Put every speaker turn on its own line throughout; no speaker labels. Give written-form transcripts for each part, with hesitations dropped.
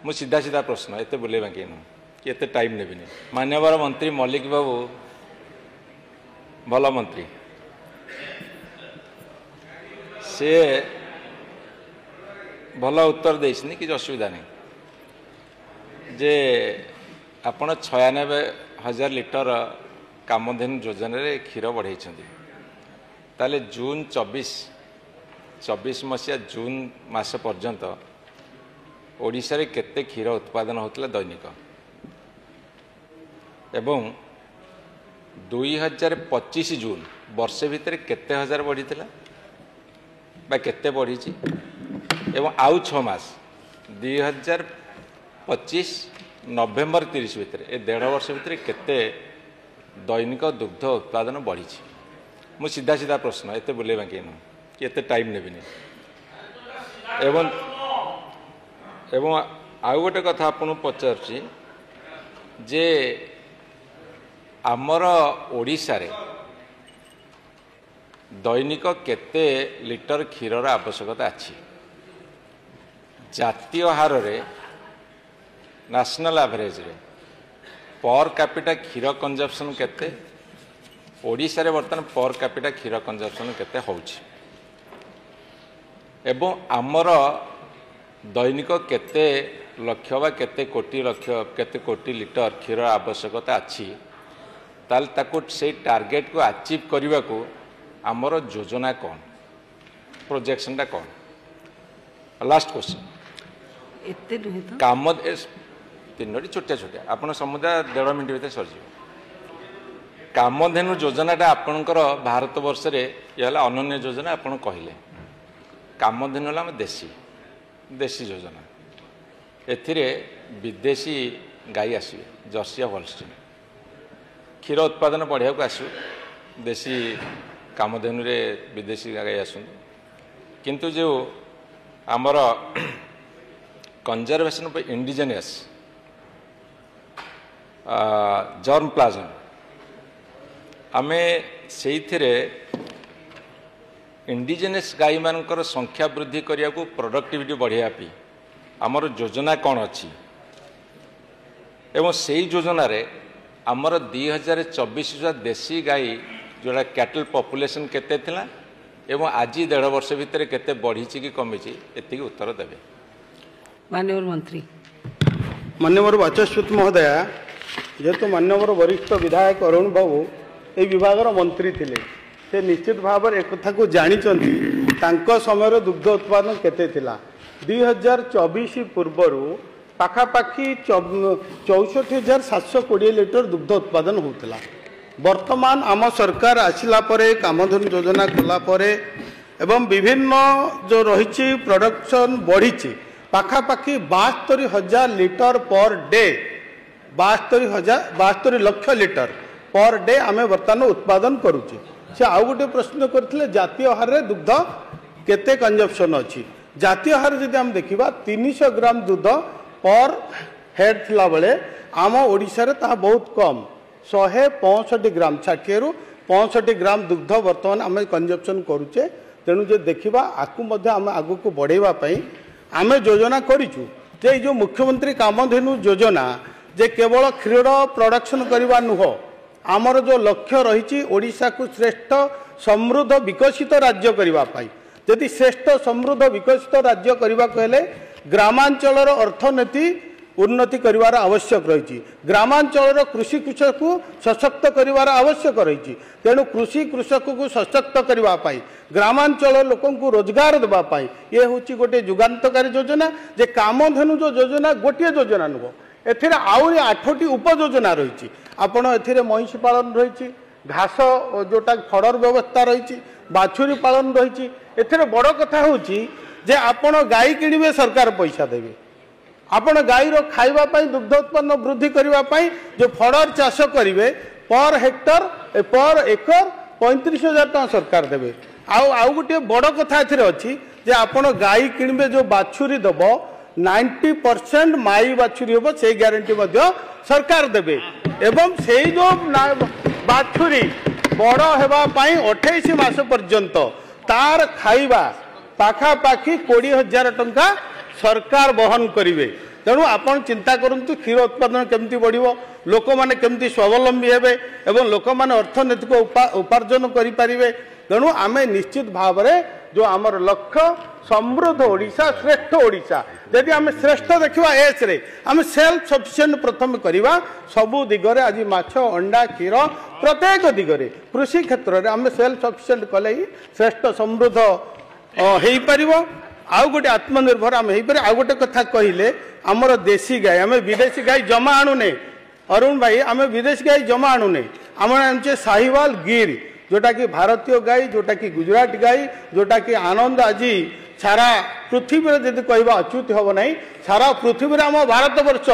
मु सीधा सीधा प्रश्न एत बुले बाकी नुह कि एत टाइम नेबिनी। मान्यवर मंत्री मल्लिक बाबू भल मंत्री से भल उत्तर देनी कि असुविधा नहीं जे आपण 96,000 लिटर कामधेनु योजन क्षीर बढ़े ताले जून 24 मसीहा जून मास पर्यंत ओडिशा रे केते क्षीर उत्पादन होता दैनिक एवं 2025 जून वर्षे भितर केते हजार बढ़ी बा केते बढ़ी एवं आउ 6 मास 2025 नवेम्बर 30 भितर ए 1.5 वर्ष भितर केते दैनिक दुग्ध उत्पादन बढ़ी। मु सीधा सीधा प्रश्न एत बुले बाकी नुह कि एत टाइम नेबिनी। एवं आउ गोटे कथा आपन पचारुची जे आमर ओडिशा रे दैनिक केते लिटर क्षीरर आवश्यकता अछि जातीय हार रे नेशनल एवरेज रे पर कैपिटा क्षीर कंजप्शन केते ओडिशा रे वर्तमान पर कैपिटा क्षीर कंजप्शन केते होउछि एवं आमर दैनिक केते लक्ष बा केते कोटी लिटर क्षीर आवश्यकता अछि ताल ताको से टार्गेट को अचीव करने को आमर योजना कौन प्रोजेक्शन टा कौन। लास्ट क्वेश्चन काम 3टी छोटिया छोटिया आपन समुदाय 1.5 मिनट भीतर सरजी कामधेनु योजनाटा आपणकर भारत वर्ष रे यला अनन्य योजना आपन कहले कामधेनु हला देशी योजना एथिरे विदेशी गाई आसवे जर्सी होल्स्टीन क्षीर उत्पादन बढ़िया को आसु देशी कामधेनु रे विदेशी गाई आसुन किंतु जो आमर conservation of indigenous germ plasm आमे से इंडिजिनियस गाई मानकर संख्या वृद्धि करिया को प्रोडक्टिविटी बढ़िया पी आमर योजना कौन अच्छी एवं से योजना रे आमर 2024 देशी गाई जोड़ा कैटल पॉपुलेशन केते थिला एवं आज 1.5 वर्ष भितर केते बढ़ी कि कमी एति उत्तर देवे।
माननीय मंत्री
माननीय वाचस्पति महोदय जेहेतु माननीय वरिष्ठ विधायक अरुण बाबू ये विभाग मंत्री थिले से निश्चित भाव एक कथा को जानी समय दुग्ध उत्पादन केते थिला 2024 पूर्वर पाखापाखि 64,720 लिटर दुग्ध उत्पादन होता वर्तमान आम सरकार आसिला परे कामधेनु योजना कला परे एवं विभिन्न जो रही प्रोडक्शन बढ़ी पाखापाखि 72,000 लिटर पर डे 72 लक्ष लिटर पर डे आम बर्तमान उत्पादन करुचे से आउ गोटे प्रश्न करते जातीय हार रे दुग्ध केते कंजप्शन अच्छी जातीय हार जदि आम देखा 300 ग्राम दूध पर हेड थिला बेले आम ओडिशा रे ता बहुत कम 165 ग्राम 60 रु 65 ग्राम दुग्ध वर्तमान आम कंजप्शन करुचे तेणु जे देखा आकु आम आगु को बढ़ेवा आम योजना करूँ जे जो मुख्यमंत्री कामधेनु योजना जे केवल क्षीर प्रोडक्शन करवा नुह आमर जो लक्ष्य रही ओडिशा को श्रेष्ठ समृद्ध विकसित राज्य करने यदि श्रेष्ठ समृद्ध विकसित राज्य करने कहले ग्रामांचल अर्थनीति उन्नति करिवार आवश्यक रही ग्रामांचल कृषि कृषक को सशक्त करिवार आवश्यक रही तेणु कृषि कृषक को सशक्त करने ग्रामांचल लोक रोजगार देवाई ये हूँ गोटे जुगान्तकारी योजना जे कामधेनु जो योजना गोटे योजना नुह एथिरे आउरी 8टी उपयोजना रही आपण एथिरे महिषी पालन रही घास जोटा फड़र व्यवस्था रही बाछुरी पालन रही एथिरे बड़ कथा होची जे आपण गाई किणवे सरकार पैसा देवे आपण गाईर खाइबा दुग्ध उत्पन्न वृद्धि करने जो फड़र चाष करेंगे पर हेक्टर पर एकर 35,000 टका सरकार देवे आउ गोटे बड़ कथा अच्छी जे आपण गाई किणवे जो बाछुरी दब 90% माई बाछुरी हम से ग्यारंटी सरकार देवे एवं से जो बाछुरी बड़ होगापाई 28 मास पर्यंत तार खाइबा पाखापाखि 20,000 टंका सरकार बहन करेंगे तेणु आपण चिंता करंतु क्षीर उत्पादन केमती बढ़िबो लोक माने केमती स्वावलंबी हेबे एवं लोक माने अर्थनैतिक उपार्जन करि परिबे। तेणु आमे निश्चित भाव में जो आमर लक्ष्य समृद्ध ओडिशा श्रेष्ठ ओडिशा यदि आम श्रेष्ठ देखा एस रे आम सेल्फ सफिशिएंट प्रथम करवा सबू दिगरे आज माछ अंडा क्षीर प्रत्येक दिगरे कृषि क्षेत्र में आम सेल्फ सफिशिएंट कले ही श्रेष्ठ समृद्ध हो पार आउ गोटे आत्मनिर्भर आम हो पारे। आउ गोटे कथा कहले आमर देशी गाय आम विदेशी गाय जमा आणुने अरुण भाई आम विदेशी गाय जमा आणुने आम आनुचे साहिवाल गिर जोटा कि भारतीय गाय जोटा कि गुजरात गाय जोटा कि आनंद आज सारा पृथ्वी जब कह अच्युत हम ना सारा पृथ्वी आम भारत वर्ष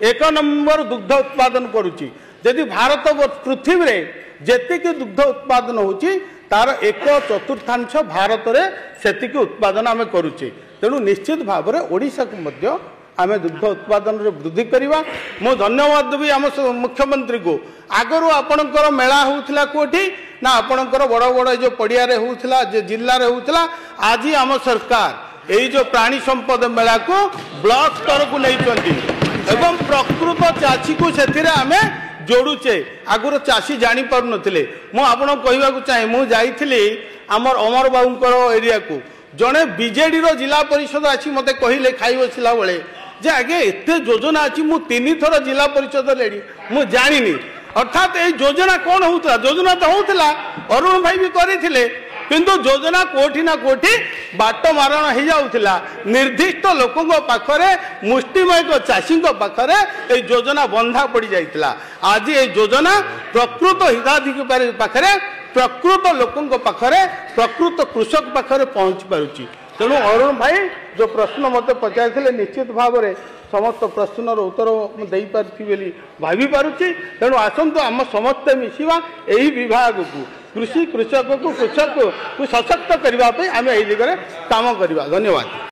1 नंबर दुग्ध उत्पादन करुच्ची यदि भारत पृथ्वी में जेतिक दुग्ध उत्पादन होची तार 1/4 भारत में से उत्पादन आम करुचे। तेणु निश्चित भाव में ओडिशा को मध्य आम दुग्ध उत्पादन वृद्धि करवा। मु धन्यवाद देवी आम मुख्यमंत्री को आगरू आपणकर मेला होउथिला कोठी ना आपणकर बड़ बड़ जो पड़िया रे होउथिला जो जिल्ला रे होउथिला आज आम सरकार यही जो प्राणी संपद मेला को ब्लॉक स्तर को नहीं चलती एवं प्रकृत चाषी को से आमे जोड़ुचे आगुर चाषी जानी पारु नथिले। मु आपण कहबा को चाहे मु जाईथिली हमर अमर बाबूकर एरिया को जड़े बीजेडी रो जिला परिषद आसी मते कहिले खाई बसिला बेले जे आगे एत योजना अच्छी मु 3 थर जिला परिषद लेडी मु जानिनी अर्थात ये योजना कौन होता योजना तो होता अरुण भाई भी करते किंतु योजना कोठी ना कोठी बाट मारण हो जाउथिला निर्दिष्ट लोकों पाखरे मुष्टिमय चाषी पाखरे ये योजना बंधा पड़ जाइतिला। आज ये योजना प्रकृत हिताधिकारी पाखरे प्रकृत लोकों पाखरे प्रकृत कृषक पाखरे पहुँच पारुची। तेणु अरुण भाई जो प्रश्न मत पचार निश्चित भाव में समस्त प्रश्नर उत्तर दे पारि भावी पारुची। तेणु आसतु आम समस्ते मिसिवा यही विभाग को कृषि कृषक को सशक्त करने आम यही दिगरे काम करवा। धन्यवाद।